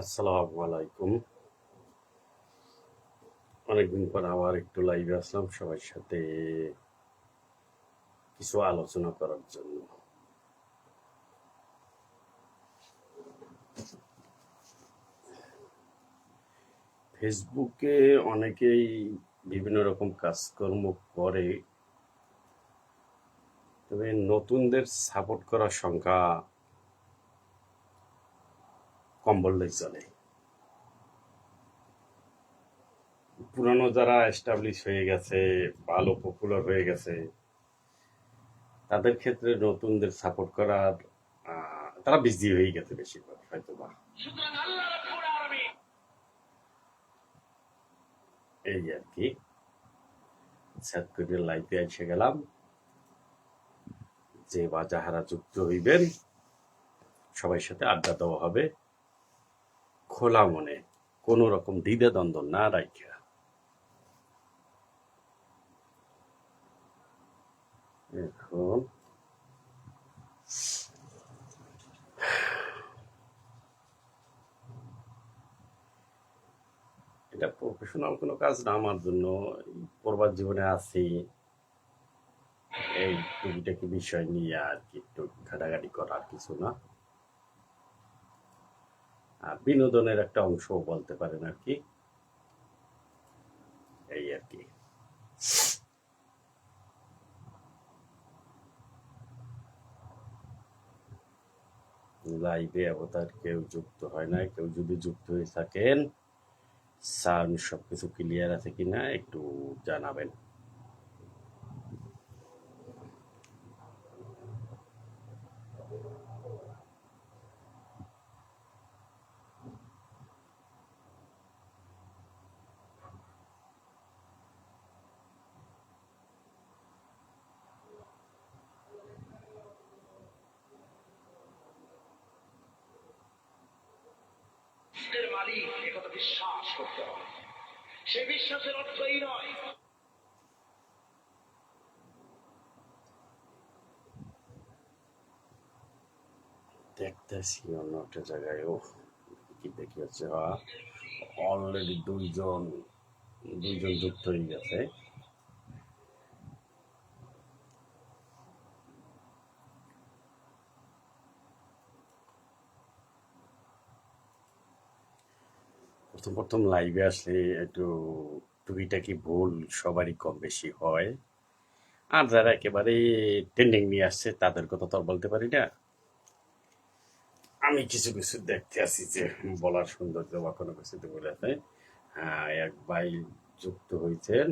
আসসালামু আলাইকুম। অনেকদিন পর আবার একটু লাইভে আসলাম সবার সাথে কিছু আলোচনা করার জন্য। ফেসবুকে অনেকেই বিভিন্ন রকম কাজকর্ম করে, তবে নতুনদের সাপোর্ট করার সংখ্যা কম বললেই চলে। পুরানো যারা এস্টাবলিশ হয়ে গেছে, ভালো পপুলার হয়ে গেছে, তাদের ক্ষেত্রে নতুনদের সাপোর্ট করার তারা বিজি হয়ে গেছে বেশিরভাগ হয়তো বা। এই আর কি, সেট করে লাইভে এসে গেলাম। যে বা যাহারা যুক্ত হইবেন সবার সাথে আড্ডা দেওয়া হবে খোলা মনে, কোনো রকম দ্বিধা দ্বন্দ্ব না রাখিয়া। এখন এটা প্রফেশনাল কোনো কাজ না আমার জন্য। পড়বার জীবনে আছি, এই টুকিটাকি বিষয় নিয়ে আর কি একটু ঘাটাঘাটি করার কিছু না, আর বিনোদনের একটা অংশ বলতে পারেন আর কি। এই আর কি। লাইভে অবতার কেউ যুক্ত হয় না, কেউ যদি যুক্ত হয়ে থাকেন সাউন্ড সবকিছু ক্লিয়ার আছে কিনা একটু জানাবেন। মালিক একথা বিশ্বাস করতে হবে, সে বিশ্বাসের অর্থ এই নয় দেখতেছি অন্য একটা জায়গায়। ও কি দেখি হচ্ছে অলরেডি দুইজন যুক্ত হয়ে গেছে। প্রথম প্রথম লাইভে আসলে একটু টুকিটাকি ভুল সবারই কম বেশি হয়, আর যারা একেবারে ট্রেন্ডিং নিয়ে আসছে তাদের কথা তো আর বলতে পারি না। আমি কিছু কিছু দেখতে আসি যে বলার সৌন্দর্য বা কোনো কিছুতে বলে আছে। হ্যাঁ, এক ভাই যুক্ত হয়েছেন।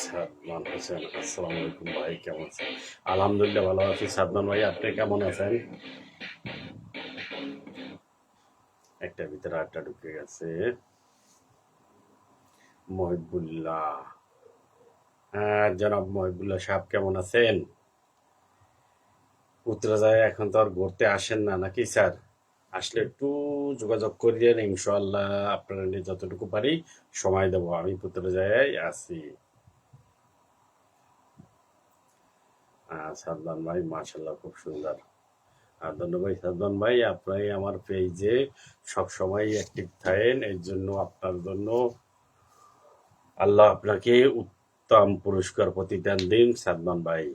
সাদমান হোসেন, আসসালামু আলাইকুম ভাই, কেমন আছেন? আলহামদুলিল্লাহ ভালো আছি। সাদমান ভাই, আপনি কেমন আছেন? একটা ভিতরে আটটা ঢুকে গেছে। মহিবুল্লাহ, হ্যাঁ জনাব মহিবুল্লাহ সাহেব, কেমন আছেন? পুত্রজায় এখন তো আর ঘুরতে আসেন না নাকি স্যার? আসলে একটু যোগাযোগ করিয়েন, ইনশাল্লাহ আপনারা নিয়ে যতটুকু পারি সময় দেবো। আমি পুত্রজায় আছি। সাদমান ভাই মাশাল্লাহ, খুব সুন্দর। আর ধন্যবাদ সাদমান ভাই, আপনি আমার পেজে সবসময় অ্যাক্টিভ থাকেন, এই জন্য আপনার জন্য আল্লাহ আপনাকে উত্তম পুরস্কার প্রতিদান দিন সাদমান ভাই।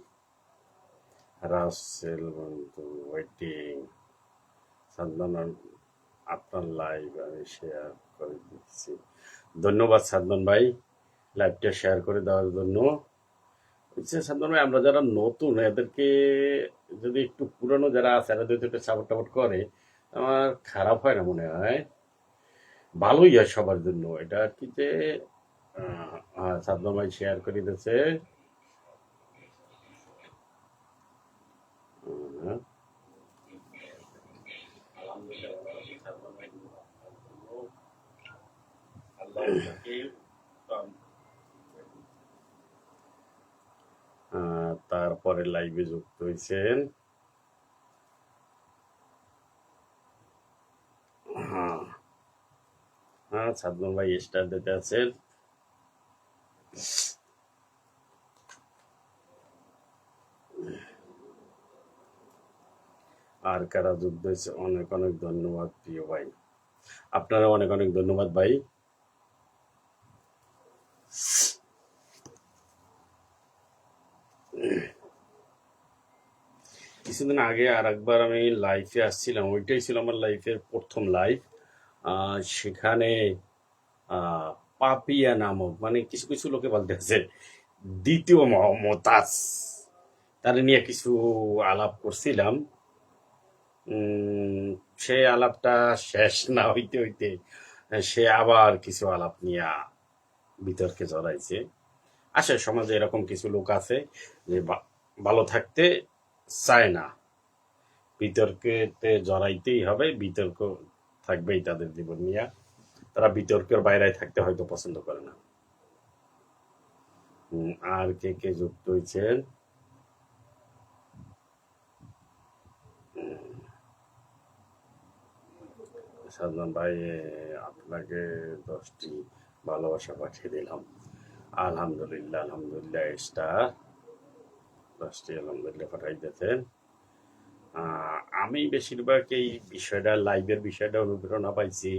রাসেল বন্ধু ওয়েটিং। সাদমান, আপনার লাইভ আমি শেয়ার করে দিচ্ছি। ধন্যবাদ সাদমান ভাই লাইভটা শেয়ার করে দেওয়ার জন্য। বুঝছে সাদমান ভাই, আমরা যারা নতুন এদেরকে যদি একটু পুরনো যারা আছে এরা যদি একটু সাপোর্ট টাপোর্ট করে আমার খারাপ হয় না মনে হয়, ভালোই হয় সবার জন্য এটা আর কি। যে সাদমান ভাই শেয়ার করে দিতেছে। তারপরে লাইভে যুক্ত হয়েছেন। হ্যাঁ হ্যাঁ, সাদমান ভাই স্টার দিতে আছেন। আর কারা যুক্ত হয়েছে অনেক অনেক ধন্যবাদ প্রিয় ভাই, আপনারা অনেক অনেক ধন্যবাদ ভাই। কিছুদিন আগে আর একবার আমি লাইফে আসছিলাম, ওইটাই ছিল আমার লাইফের প্রথম লাইফ। সেখানে আহ, পাপিয়া নামক, মানে কিছু কিছু লোকে বলতেছে দ্বিতীয় মমতাজ, তার নিয়ে কিছু আলাপ করছিলাম। উম, সে আলাপটা শেষ না হইতে হইতে সে আবার কিছু আলাপ নিয়ে বিতর্কে জড়াইছে। আসে সমাজে এরকম কিছু লোক আছে যে ভালো থাকতে চায় না, বিতর্কেতে জড়াইতেই হবে, বিতর্ক থাকবেই তাদের জীবন নিয়ে, তারা বিতর্কের বাইরে থাকতে হয়তো পছন্দ করে না। আর কে কে যুক্ত হয়েছেন? সাদমান ভাই, আপনাকে 10টি ভালোবাসা পাঠিয়ে দিলাম। আলহামদুলিল্লাহ, আলহামদুলিল্লাহ, স্টার 10টি আলহামদুলিল্লাহ পাঠাই দিয়েছেন। আমি বেশিরভাগ এই বিষয়টা, লাইভের বিষয়টা অনুপ্রেরণা পাইছি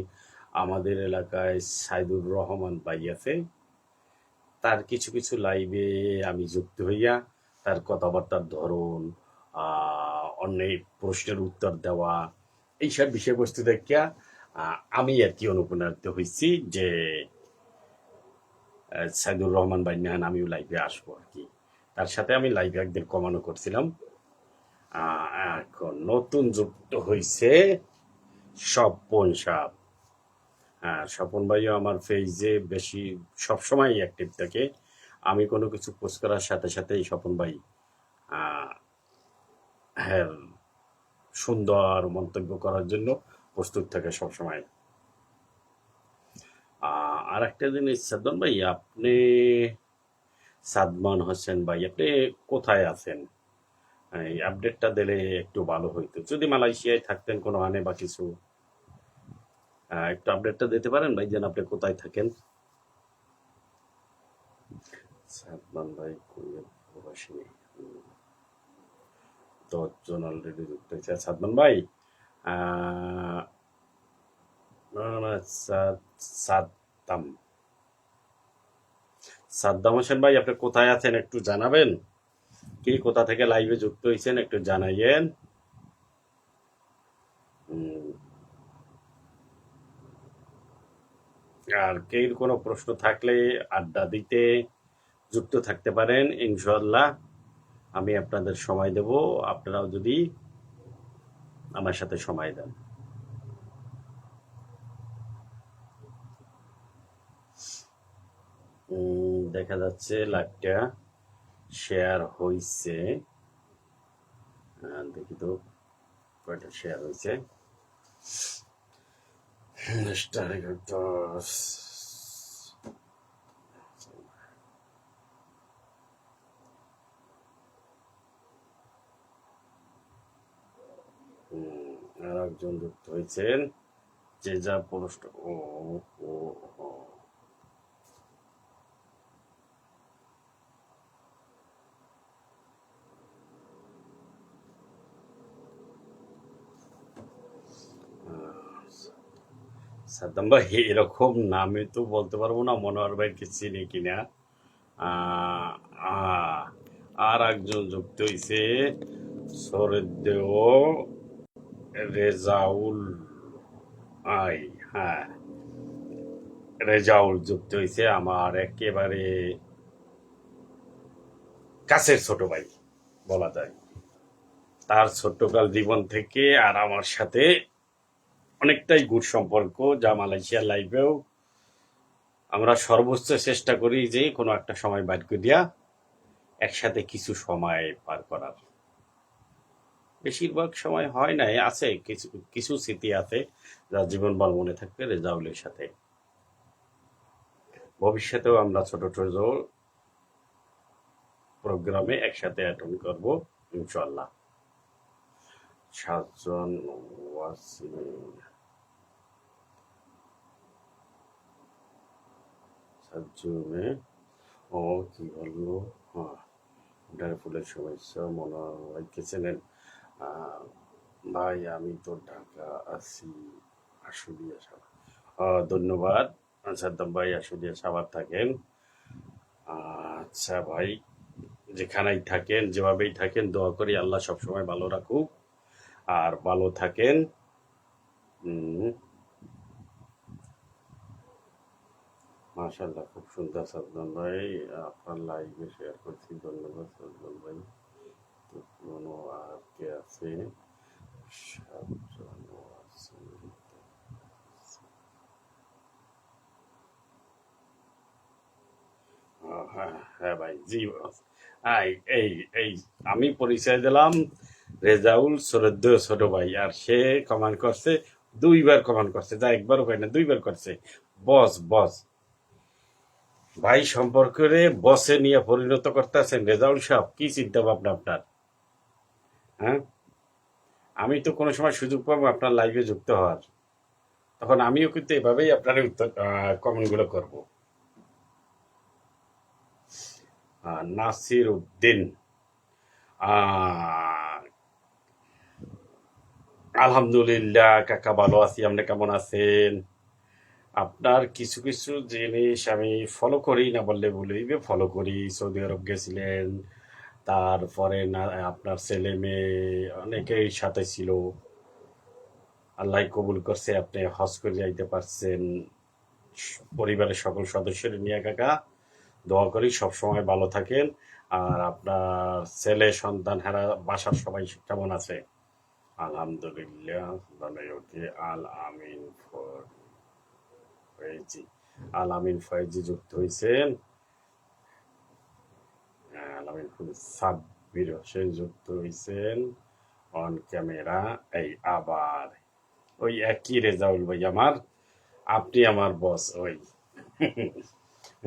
আমাদের এলাকায় সাইদুর রহমান ভাই আছে, তার কিছু কিছু লাইভে আমি যুক্ত হইয়া তার কথাবার্তার ধরন, অনেক প্রশ্নের উত্তর দেওয়া, এইসব বিষয়বস্তু দেখিয়া আমি আর কি অনুপ্রাণিত হয়েছি যে সাইদুর রহমান ভাই নেহান আমিও লাইভে আসবো আর কি। তার সাথে আমি লাইভে একদিন কমানো করছিলাম। এখন নতুন যুক্ত হয়েছে স্বপন সাহ। হ্যাঁ, স্বপন ভাইও আমার পেজে বেশি সবসময় অ্যাক্টিভ থাকে। আমি কোনো কিছু পোস্ট করার সাথে সাথেই স্বপন ভাই আহ, হ্যাঁ, সুন্দর মন্তব্য করার জন্য প্রস্তুত থাকে সবসময়। আর একটা জিনিস, সাদমান ভাই, আপনি, সাদমান হোসেন ভাই, আপনি কোথায় আছেন? এই আপডেটটা দিলে একটু ভালো হইতো, যদি মালয়েশিয়ায় থাকতেন কোনো আনে বা কিছু, একটু আপডেটটা দিতে পারেন ভাই, যেন আপনি কোথায় থাকেন। সাদমান ভাই কুয়েত প্রবাসী, 10 জন অলরেডি যুক্ত হয়েছে। সাদমান ভাই, আহ, না, না, সাদ্দাম, সাদ্দাম হোসেন ভাই, আপনি কোথায় আছেন একটু জানাবেন, কি কোথা থেকে লাইভে যুক্ত হয়েছেন একটু জানাইয়েন। উম, আর কেউ কোনো প্রশ্ন থাকলে আড্ডা দিতে যুক্ত থাকতে পারেন, ইনশাল্লাহ আমি আপনাদের সময় দেব, আপনারাও যদি আমার সাথে সময় দেন। দেখা যাচ্ছে লাইভটা শেয়ার হয়েছে, দেখি তো কয়টা শেয়ার হয়েছে। স্টার আর একজন যুক্ত হয়েছেন, যে যা পুরস্কার, ও ও ও, সাদ্দাম ভাই এরকম নামে তো বলতে পারবো না, মনোহর ভাইকে চিনি কিনা। আহ, আহ, আর একজন যুক্ত হয়েছে, সরেদেও রেজাউল, আই, হ্যাঁ, রেজাউল যুক্ত হয়েছে, আমার একেবারে কাছের ছোট ভাই বলা যায়। তার ছোট্টকাল জীবন থেকে আর আমার সাথে অনেকটাই গুড সম্পর্ক, যা মালয়েশিয়ার লাইফেও আমরা সর্বোচ্চ চেষ্টা করি যে কোনো একটা সময় বাইর করিয়া একসাথে কিছু সময় পার করার। বেশিরভাগ সময় হয় নাই, আছে কিছু কিছু স্মৃতি আছে যা জীবনভর মনে থাকবে রেজাউলের সাথে। ভবিষ্যতেও আমরা ছোট ছোট প্রোগ্রামে একসাথে অ্যাটেন্ড করব ইনশাল্লাহ। 7 জন ওয়াসিম, 7 জনে, ও কি বললো, হ্যাঁ, ফুলের শুভেচ্ছা মনে রেখেছিলেন। ভাই আমি তো ঢাকা আছি, আশুলিয়া সাভার। ধন্যবাদ। সাদ্দাম ভাই আশুলিয়া সাভার থাকেন। আচ্ছা ভাই, যেখানেই থাকেন যেভাবেই থাকেন দোয়া করি আল্লাহ সবসময় ভালো রাখুক আর ভালো থাকেন। হুম, মাশাআল্লাহ খুব সুন্দর সাদ্দাম ভাই, আপনার লাইভে শেয়ার করছি, ধন্যবাদ সাদ্দাম ভাই। তো কোনো আর কে আছে? সাজানো আছে। হ্যাঁ হ্যাঁ ভাই, জি বস। এই এই এই আমি পরিচয় দিলাম রেজাউল সরদ্দ ছোট ভাই, আর সে কমান্ড করছে, দুইবার কমান্ড করছে, যা একবারও হয় না, দুইবার করছে। বস বস ভাই সম্পর্কে বসে নিয়ে পরিণত করতেছেন রেজাউল সাহেব, কি চিন্তা ভাবনা আপনার? হ্যাঁ, আমি তো কোনো সময় সুযোগ পাবো আপনার লাইভে যুক্ত হওয়ার, তখন আমিও কিন্তু এভাবেই আপনার উত্তর কমেন্ট গুলো করবো। নাসির উদ্দিন, আহ আলহামদুলিল্লাহ কাকা ভালো আছি, আপনি কেমন আছেন? আপনার কিছু কিছু জিনিস আমি ফলো করি না বললে ভুলইবে, ফলো করি। সৌদি আরব গেছিলেন, তারপরে না আপনার ছেলে মেয়ে অনেকেই সাথে ছিল, আল্লাহ কবুল করছে, আপনি হজ করে যাইতে পারছেন পরিবারের সকল সদস্যের নিয়ে। কাকা দোয়া করি সব সময় ভালো থাকেন। আর আপনার ছেলে সন্তান হারা বাসার সবাই কেমন আছে? আলহামদুলিল্লাহ ভালোই ওকে। আল আমিন ফয়েজি, আল আমিন ফয়েজি যুক্ত হয়েছেন। আল আমিন সাব্বির হোসেন যুক্ত হয়েছেন অন ক্যামেরা। এই আবার ওই একই রেজাউল ভাই আমার, আপনি আমার বস ওই।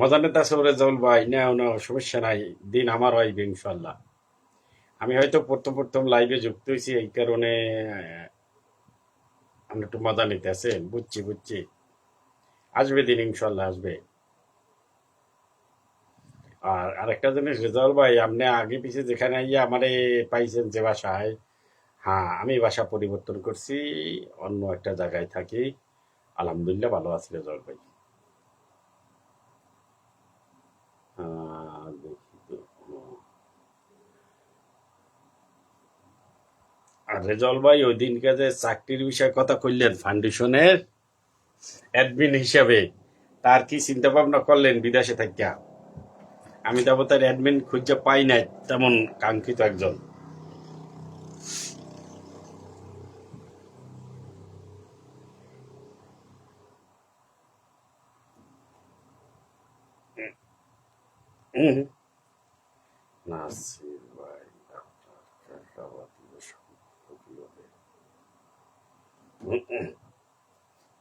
মজা নেতা সব রেজাউল ভাই, নাও নাও, সমস্যা নাই, দিন আমার হয় ইনশাল্লাহ। আমি হয়তো প্রথম প্রথম লাইভে যুক্ত হয়েছি, এই কারণে আমরা একটু মজা নিতে আছেন, বুঝছি বুঝছি। আসবে দিন ইনশাল্লাহ, আসবে। আর আরেকটা জিনিস রেজাউল ভাই, আপনি আগে পিছে যেখানে আইয়া আমারে পাইছেন যে বাসায়, হ্যাঁ আমি বাসা পরিবর্তন করছি, অন্য একটা জায়গায় থাকি। আলহামদুলিল্লাহ ভালো আছি রেজাউল ভাই। দেখি তো। আর রেজাউল ভাই ওই দিনকে যে চাকরির বিষয়ে কথা কইলেন ফাউন্ডেশনের অ্যাডমিন হিসাবে, তার কি চিন্তা ভাবনা করলেন বিদেশে থাকিয়া? আমি তো তার অ্যাডমিন খুঁজে পাই নাই তেমন কাঙ্ক্ষিত একজন। হুম, নাসির ভাই আপনার কাকাবাতির সম্পর্ক কি হবে?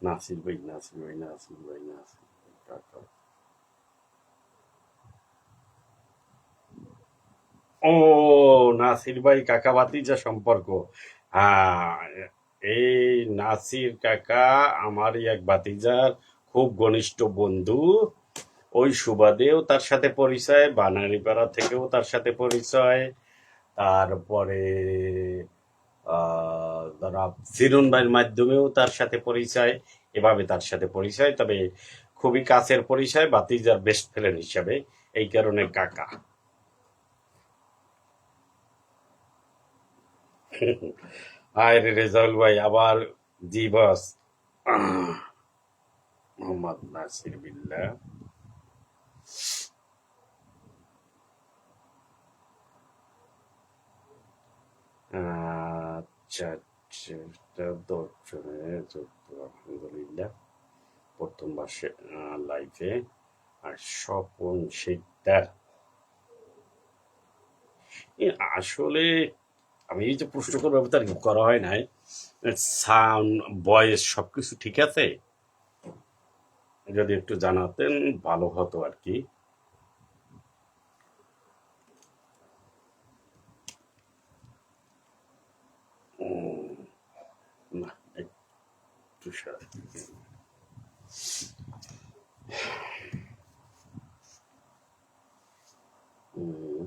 নাসির ভাই নাসির ভাই নাসির ভাই নাসির ভাই কাকা। ও, নাসির ভাই কাকা ভাতিজা সম্পর্ক। হ্যাঁ, এই নাসির কাকা আমারই এক ভাতিজার খুব ঘনিষ্ঠ বন্ধু। ওই সুবাদেও তার সাথে পরিচয়, বানারীপাড়া থেকেও তার সাথে পরিচয়। তারপরে ধরা ফিরুন ভাইয়ের মাধ্যমেও তার সাথে পরিচয়, এভাবে তার সাথে পরিচয়, তবে খুবই কাছের পরিচয়, ভাতিজার বেস্ট ফ্রেন্ড হিসাবে, এই কারণে কাকা। হায় রে রেজাউল ভাই আবার। জি বস। মোহাম্মদ নাসির বিল্লাহ। আচ্ছা আচ্ছা, এটা দর্শনে যুক্ত আলহামদুলিল্লাহ, প্রথম মাসে লাইফে। আর স্বপন শিকদার, আসলে আমি এই যে প্রশ্ন করবো তার করা হয় নাই, সাউন্ড ভয়েস সবকিছু ঠিক আছে? যদি একটু জানাতেন ভালো হতো আর কি। উম, না, একটু উম,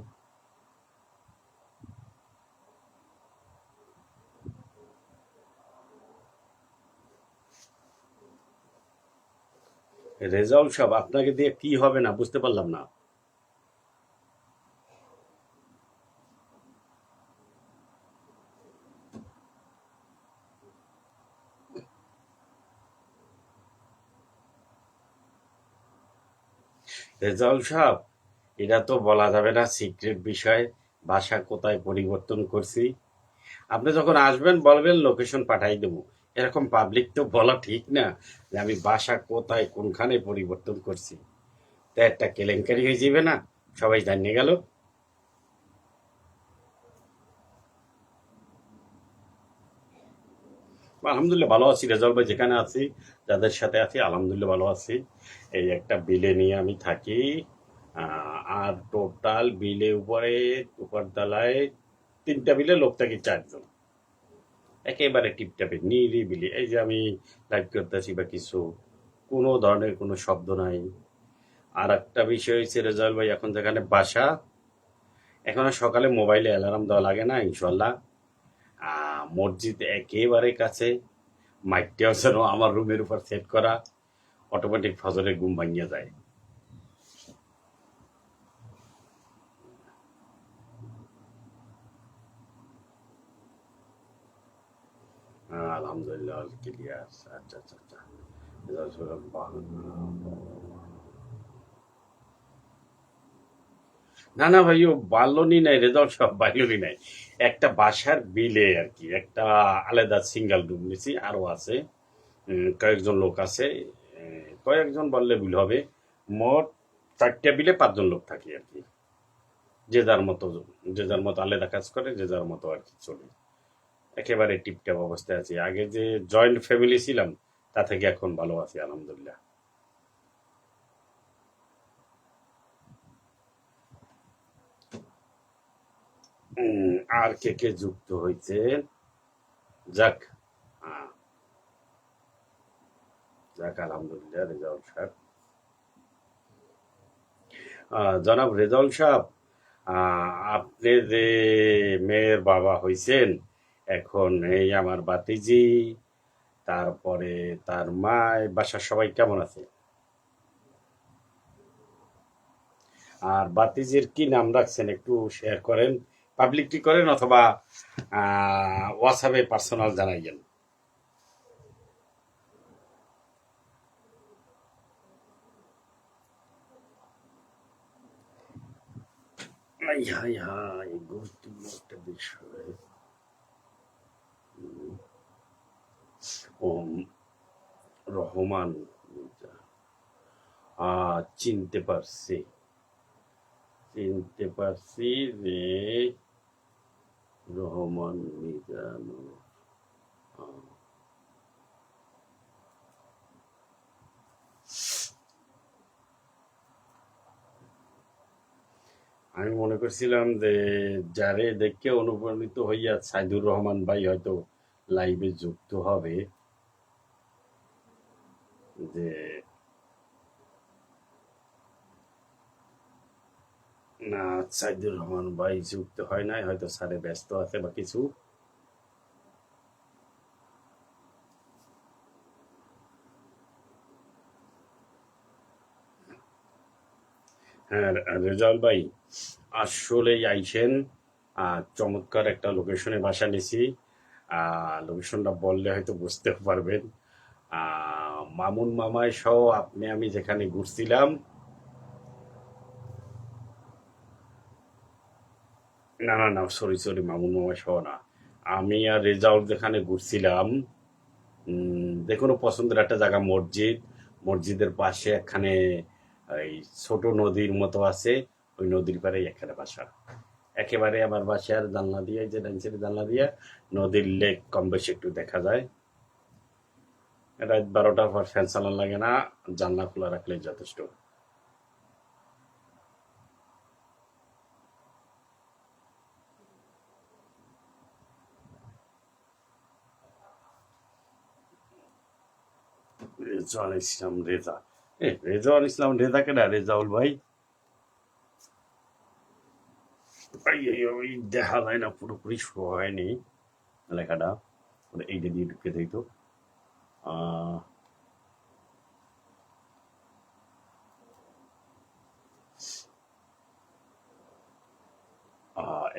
রেজাউল সাহেব, আপনাকে দিয়ে কি হবে না বুঝতে পারলাম না। রেজাউল সাহেব, এটা তো বলা যাবে না, সিক্রেট বিষয়। ভাষা কোথায় পরিবর্তন করছি, আপনি যখন আসবেন বলবেন, লোকেশন পাঠাই দেবো। এরকম পাবলিক তো বলা ঠিক না যে আমি বাসা কোথায় কোনখানে পরিবর্তন করছি। তা একটা কেলেঙ্কারি হয়ে যাবে না, সবাই জানিয়ে গেল। আলহামদুলিল্লাহ ভালো আছি রেজাল্ট ভাই, যেখানে আছি যাদের সাথে আছি আলহামদুলিল্লাহ ভালো আছি। এই একটা বিলে নিয়ে আমি থাকি। আর টোটাল বিলে উপরে উপরতলায় 3টা বিলে লোক থাকি 4 জন। একেবারে টিপটাপে নিরিবিলি, এই যে আমি লাইভ করতেছি বা কিছু, কোনো ধরনের কোনো শব্দ নাই। আর একটা বিষয় হচ্ছে রেজাল্ট ভাই, এখন যেখানে বাসা, এখনো সকালে মোবাইলে অ্যালার্ম দেওয়া লাগে না ইনশাল্লাহ। মসজিদ একেবারে কাছে, মাইকটাও যেন আমার রুমের উপর সেট করা, অটোমেটিক ফজরের ঘুম ভাঙিয়ে যায়। আলহামদুলিল্লাহ ক্লিয়ার। আচ্ছা আচ্ছা আচ্ছা। রেজাল্ট হলো না না ভাই, ও বাল্যনি নাই, রেজাল্ট সব বাল্যনি নাই। একটা বাসার বিলে আর কি একটা আলাদা সিঙ্গেল রুম নিছি, আরো আছে কয়েকজন লোক আছে। কয়েকজন বললে ভুল হবে, মোট 4টা বিলে 5 জন লোক থাকি আর কি। যে যার মতো, যে যার মতো আলাদা কাজ করে, যে যার মতো আর কি চলে। একেবারে টিপটাপ অবস্থায় আছি। আগে যে জয়েন্ট ফ্যামিলি ছিলাম, তা থেকে এখন ভালো আছি আলহামদুলিল্লাহ। আর কে কে যুক্ত হয়েছে? যাক, আহ, যাক আলহামদুলিল্লাহ রেজাউল সাহেব। জনাব রেজাউল সাহেব, আপনি যে মেয়ের বাবা হইছেন, এখন এই আমার বাতিজি, তারপরে তার মা, বাসার সবাই কেমন আছে? আর বাতিজির কি নাম রাখছেন একটু শেয়ার করেন, পাবলিকলি করেন অথবা হোয়াটসঅ্যাপে পার্সোনাল জানাইয়েন। হাই হাই হাই, গুরুত্বপূর্ণ একটা বিষয়। ওম রহমান মির্জা। চিনতে পারছি, চিনতে পারছি যে রহমান মিজানুর। আহ, আমি মনে করছিলাম যে যারে দেখে অনুপ্রাণিত হইয়া সাইদুর রহমান ভাই হয়তো লাইভে যুক্ত হবে, যে না, সাইদুর রহমান ভাই যুক্ত হয় নাই, হয়তো স্যারে ব্যস্ত আছে বা কিছু। হ্যাঁ রেজাউল ভাই, আসলেই আইসেন। চমৎকার একটা লোকেশনে বাসা নিছি। লোকেশনটা বললে হয়তো বুঝতে পারবেন। মামুন মামাই সহ আপনি আমি যেখানে ঘুরছিলাম, না না না, সরি সরি, মামুন মামাই সহ না, আমি আর রেজাউল যেখানে ঘুরছিলাম, দেখুন পছন্দের একটা জায়গা মসজিদ, মসজিদের পাশে এখানে এই ছোট নদীর মতো আছে, ওই নদীর পাড়ে এখানে বাসা। একেবারে আমার বাসার জানলা দিয়ে, যে ডান সাইডে জানলা দিয়ে নদীর লেক কম বেশি একটু দেখা যায়। রাত 12টার পর ফ্যান চালান লাগে না, জানলা খোলা রাখলেই যথেষ্ট। রেজাউল ইসলাম রেজা, রেজাউল ইসলাম রেজা কেনা, রেজাউল ভাই। ওই দেখা যায় না, পুরোপুরি শো হয়নি লেখাটা, এইটা দিয়ে ঢুকে দিত। আহ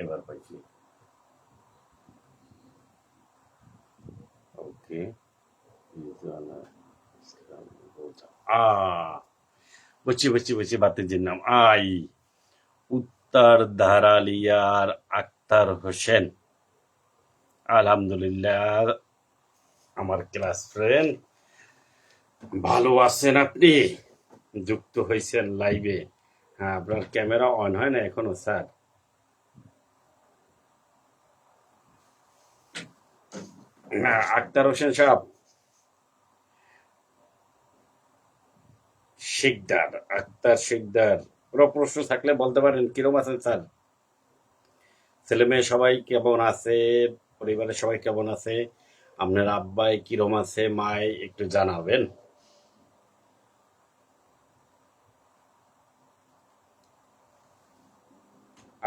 এবার পাইছি। ওকে, রিজওয়ানা ইসলাম রোজা। বুঝছি বুঝছি বুঝছি, বাতিজির নাম আই। উত্তর ধারালিয়ার আক্তার হোসেন। আলহামদুলিল্লাহ, আমার ক্লাস ফ্রেন্ড। ভালো আছেন আপনি? যুক্ত হয়েছেন লাইভে। হ্যাঁ, আপনার ক্যামেরা অন হয় না এখনো স্যার? হ্যাঁ, আক্তার হোসেন সাহেব শিকদার, আক্তার শিকদার। কোনো প্রশ্ন থাকলে বলতে পারেন। কিরম আছেন স্যার? ছেলে মেয়ে সবাই কেমন আছে? পরিবারের সবাই কেমন আছে? আপনার আব্বাই কিরম আছে, মায় একটু জানাবেন।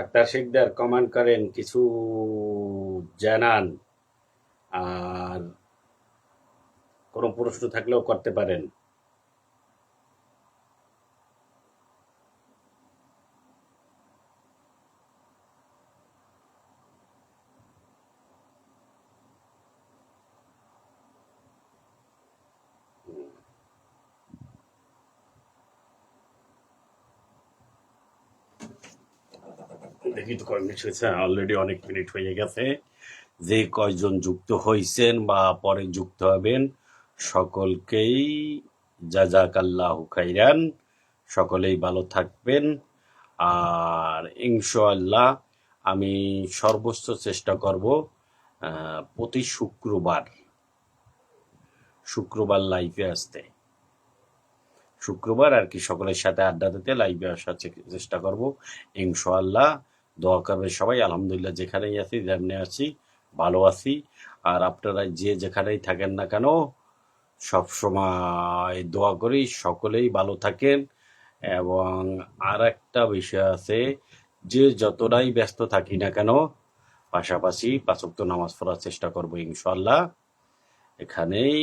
আক্তার শিকদার কমেন্ট করেন, কিছু জানান। আর কোনো প্রশ্ন থাকলেও করতে পারেন। দেখি তো কয় মিনিট হয়েছে। অলরেডি অনেক মিনিট হয়ে গেছে। যে কয়জন যুক্ত হয়েছেন বা পরে যুক্ত হবেন, সকলকেই জাজাকাল্লাহু খাইরান। সকলেই ভালো থাকবেন। আর ইনশাআল্লাহ আমি সর্বোচ্চ চেষ্টা করব প্রতি শুক্রবার লাইভে আসতে। শুক্রবার আর কি সকলের সাথে আড্ডা দিতে লাইভে আসার চেষ্টা করব ইনশাআল্লাহ। দোয়া করবে সবাই। আলহামদুলিল্লাহ, যেখানেই আছি, যেমনি আছি, ভালো আছি। আর আপনারা যে যেখানেই থাকেন না কেন, সব সময় দোয়া করি সকলেই ভালো থাকেন। এবং আর একটা বিষয় আছে, যে যতটাই ব্যস্ত থাকি না কেন, পাশাপাশি 5 ওয়াক্ত নামাজ পড়ার চেষ্টা করব ইনশাআল্লাহ। এখানেই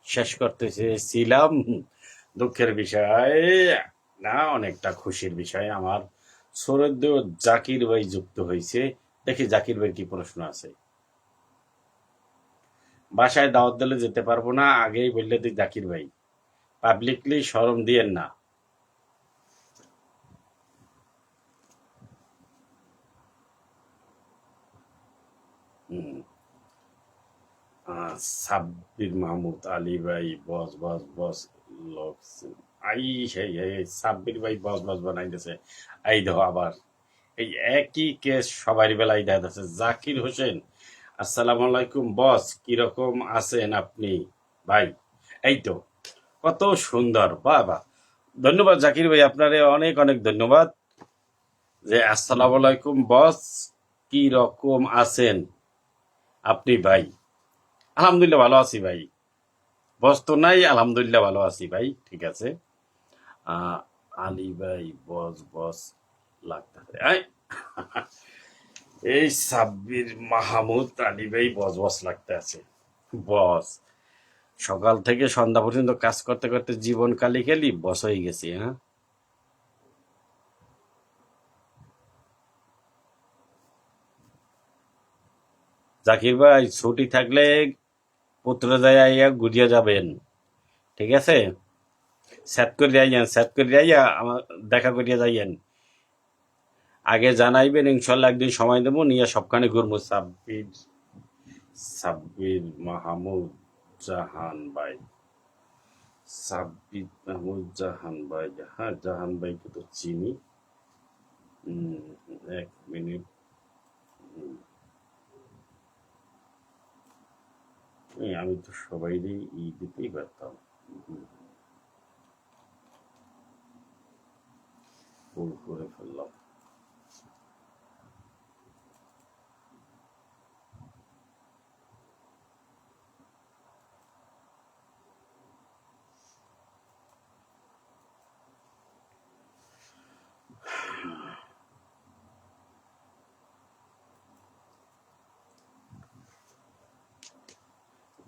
শেষ করতে চেয়েছিলাম। দুঃখের বিষয় না, অনেকটা খুশির বিষয়। আমার সৌরদ্দ জাকির ভাই যুক্ত হয়েছে। দেখি জাকির ভাই কি প্রশ্ন আছে। বাসায় দাওয়াত দিলে যেতে পারবো না, আগেই বললে তুই জাকির ভাই। পাবলিকলি শরম দিয়েন না। হুম। সাব্বির মাহমুদ আলী ভাই বস বস বস লক্স। আই সেই সাব্বির ভাই বস বস বানাই দিছে। এই দেখো আবার এই একই কেস সবার বেলায় দেখা যাচ্ছে। জাকির হোসেন, আসসালামু আলাইকুম বস, কিরকম আছেন আপনি ভাই? এই তো, কত সুন্দর, বাহ বাহ। ধন্যবাদ জাকির ভাই, আপনারে অনেক অনেক ধন্যবাদ। যে আসসালামু আলাইকুম বস, কি রকম আছেন আপনি ভাই? আলহামদুলিল্লাহ ভালো আছি ভাই। বস তো নাই, আলহামদুলিল্লাহ ভালো আছি ভাই। ঠিক আছে। আহ, আলী ভাই বস বস লাগতেছে। এই সাব্বির মাহমুদ আলী ভাই বস বস লাগতে আছে। বস, সকাল থেকে সন্ধ্যা পর্যন্ত কাজ করতে করতে জীবন কালি খেলি বস হয়ে গেছি। হ্যাঁ, জাকির ভাই ছুটি থাকলে পুত্র যাইয়া ঘুরিয়া যাবেন। ঠিক আছে, সেট করে যাইয়েন, সেট করে যাইয়া আমার দেখা করিয়া যাইয়েন। আগে জানাইবেন, ইনশাল্লাহ একদিন সময় দেবো, নিয়ে সবখানে ঘুরবো। সাব্বির মাহমুদ জাহান ভাই, সাব্বির মাহমুদ জাহান ভাই। হ্যাঁ, জাহান ভাইকে তো চিনি। এক মিনিট। আমি তো সবাইরই দিতেই পারতাম। ভুল করে ফেললাম।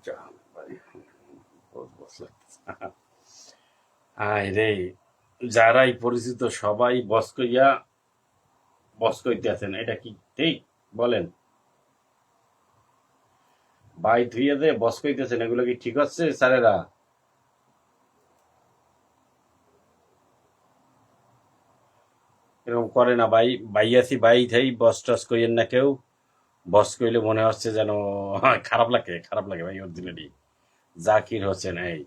জাহান ভাই, বস বস লাগতেছে। আয় রে, যারাই পরিচিত সবাই বস কইয়া বস কইতেছেন, এটা কি ঠিক বলেন? ভাই ধুইয়ে দে বস কইতেছেন, এগুলো কি ঠিক হচ্ছে স্যারেরা? এরকম করে না ভাই, ভাই আছি ভাই থাই, বস টস কইেন না কেউ। বস কইলে মনে হচ্ছে যেন খারাপ লাগে, খারাপ লাগে ভাই অরিজিনালি। জাকির হোসেন, এই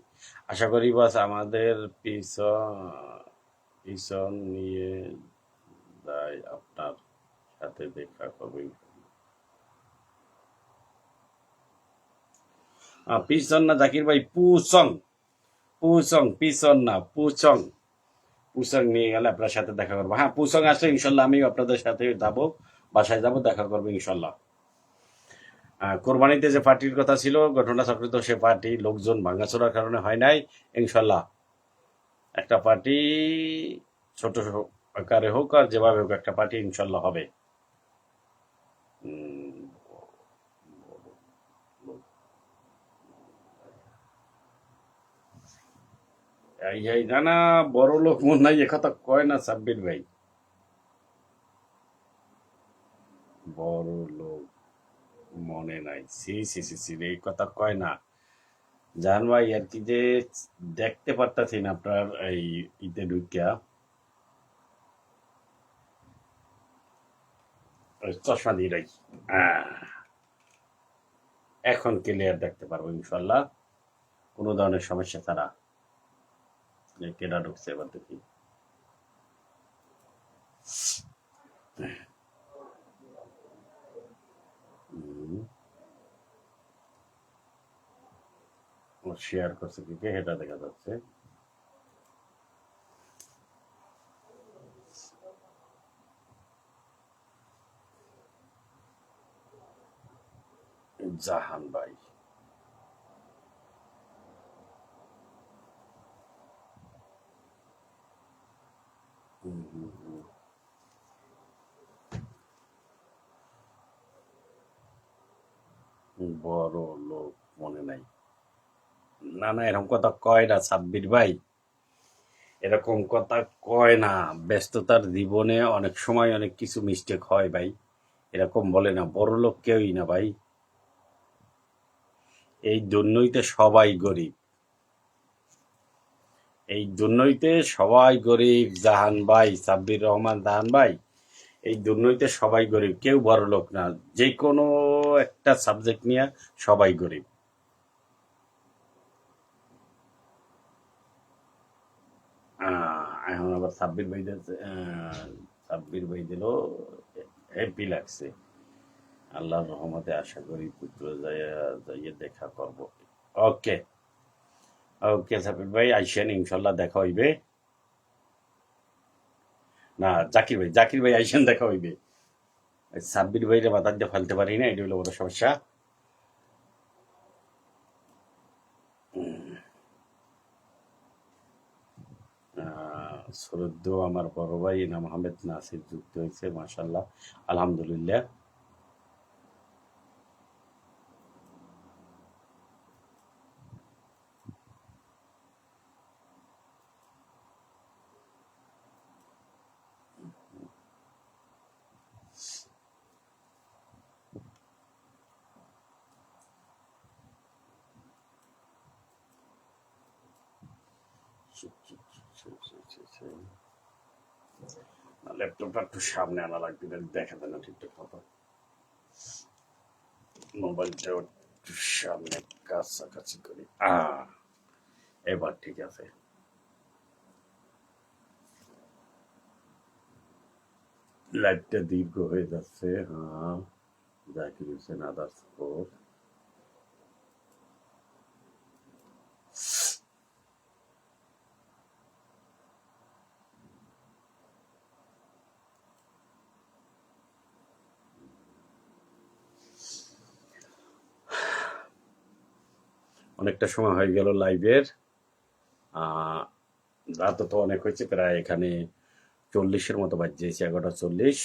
আশা করি বস আমাদের পিছন পিছন নিয়ে যায়, আপনার সাথে দেখা করবে। পিছন না জাকির ভাই, পুচং, পুচং, পিছন না পুচং। পুচং নিয়ে গেলে আপনার সাথে দেখা করবো। হ্যাঁ, পুচং আসলে ইনশাল্লাহ আমিও আপনাদের সাথে যাবো, বাসায় যাবো, দেখা করবো ইনশাল্লাহ। কোরবানিতে যে পার্টির কথা ছিল ঘটনা চক্রিত, সে পার্টি লোকজন ভাঙাচোরার কারণে হয় নাই। ইনশাল্লাহ একটা পার্টি, ছোট আকারে হোক আর যেভাবে হোক, একটা পার্টি ইনশাল্লাহ হবে। উম, এই না না, বড় লোক মন নাই একথা কয় না সাব্বির ভাই। বড় লোক মনে নাই, সি সি সি সি, এই কথা কয় না। জান ভাই আর কি যে দেখতে পারতাছি না আপনার এই ইতে ঢুকিয়া, ওই চশমা দিয়ে রাখি। এখন ক্লিয়ার দেখতে পারবো ইনশাল্লাহ, কোনো ধরনের সমস্যা ছাড়া। কেডা ঢুকছে এবার দেখি। শেয়ার করছে কি কে, এটা দেখা যাচ্ছে। জাহান ভাই, বড় লোক মনে নাই। না না, এরকম কথা কয় না সাব্বির ভাই, এরকম কথা কয় না। ব্যস্ততার জীবনে অনেক সময় অনেক কিছু মিস্টেক হয় ভাই, এরকম বলে না। বড় লোক কেউই না ভাই, এই জন্যই তো সবাই গরিব, এই জন্যই তো সবাই গরিব জাহান ভাই, সাব্বির রহমান জাহান ভাই। এই জন্যই তো সবাই গরিব, কেউ বড় লোক না। যে কোনো একটা সাবজেক্ট নিয়ে সবাই গরিব। এখন আবার সাব্বির ভাই সাব্বির ভাই দিল, হ্যাপি লাগছে। আল্লাহর রহমতে আশা করি পুত্র যাইয়ে দেখা করব। ওকে, ওকে সাব্বির ভাই আইসেন, ইনশাল্লাহ দেখা হইবে। না জাকির ভাই, জাকির ভাই আইসেন, দেখা হইবে। সাব্বির ভাইরে বাধা দিয়ে ফেলতে পারি না, এটা হলো বড় সমস্যা। শ্রদ্ধ আমার বড় ভাই ইনাম আহমেদ নাসির যুক্ত হয়েছে, মাশাল্লাহ, আলহামদুলিল্লাহ। ল্যাপটপটা একটু সামনে আনা লাগবে, দেখা যায় না ঠিকঠাক মতো। মোবাইলটা একটু সামনে কাছাকাছি করি। এবার ঠিক আছে। লাইভটা দীর্ঘ হয়ে যাচ্ছে। হ্যাঁ, জাকির হোসেন আদার্স ফোর। অনেকটা সময় হয়ে গেল লাইভের। রাত তো অনেক হয়েছে, প্রায় এখানে 40-এর মতো বাজছে, 11:40।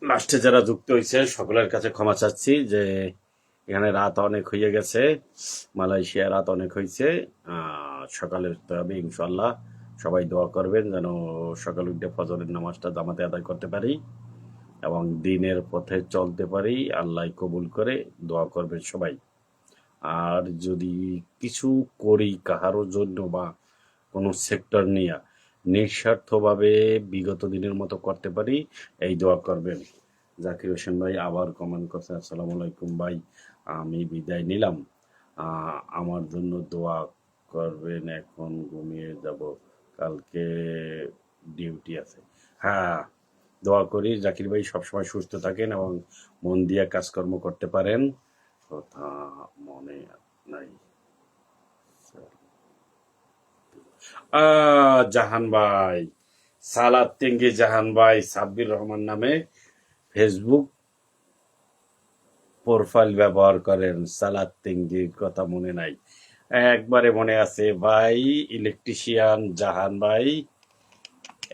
লাস্টে যারা যুক্ত হয়েছে সকলের কাছে ক্ষমা চাচ্ছি যে এখানে রাত অনেক হয়ে গেছে, মালয়েশিয়া রাত অনেক হয়েছে। সকালে উঠতে হবে ইনশাল্লাহ, সবাই দোয়া করবেন যেন সকাল উঠে ফজরের নামাজটা জামাতে আদায় করতে পারি এবং দিনের পথে চলতে পারি। আল্লাহ কবুল করে দোয়া করবেন সবাই। আর যদি কিছু করি কাহারও জন্য বা কোনো সেক্টর নিয়ে নিঃস্বার্থভাবে বিগত দিনের মতো করতে পারি, এই দোয়া করবেন। জাকির হোসেন ভাই আবার কমেন্ট করছে, আসসালামু আলাইকুম ভাই, আমি বিদায় নিলাম, আমার জন্য দোয়া করবেন, এখন ঘুমিয়ে যাব, কালকে ডিউটি আছে। হ্যাঁ, দোয়া করি জাকির ভাই সবসময় সুস্থ থাকেন এবং মন দিয়ে কাজকর্ম করতে পারেন। কথা মনে নাই। জাহান ভাই, সালাদ টেঙ্গি জাহান ভাই সাব্বির রহমান নামে ফেসবুক প্রোফাইল ব্যবহার করেন। সালাদ টেঙ্গির কথা মনে নাই, একবারে মনে আছে ভাই। ইলেকট্রিশিয়ান জাহান ভাই,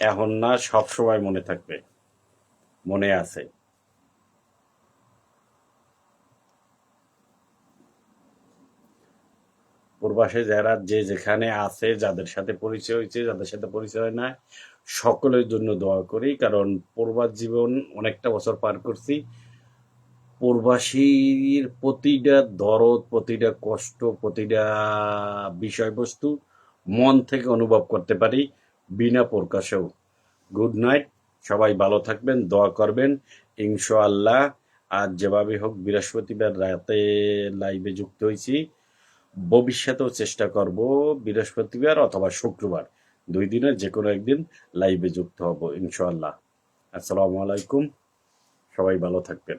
এখন না, সব সময় মনে থাকবে, মনে আছে। প্রবাসে যারা যে যেখানে আছে, যাদের সাথে পরিচয় হয়েছে, যাদের সাথে পরিচয় হয় না, সকলের জন্য দোয়া করি। কারণ প্রবাস জীবন অনেকটা বছর পার করছি। প্রবাসীর প্রতিটা দরদ, প্রতিটা কষ্ট, প্রতিটা বিষয়বস্তু মন থেকে অনুভব করতে পারি বিনা প্রকাশেও। গুড নাইট, সবাই ভালো থাকবেন, দোয়া করবেন ইনশাআল্লাহ। আজ যেভাবে হোক বৃহস্পতিবার রাতে লাইভে যুক্ত হয়েছি, ভবিষ্যতেও চেষ্টা করব বৃহস্পতিবার অথবা শুক্রবার, 2 দিনের যে কোনো একদিন লাইভে যুক্ত হব ইনশাআল্লাহ। আসসালামু আলাইকুম, সবাই ভালো থাকবেন।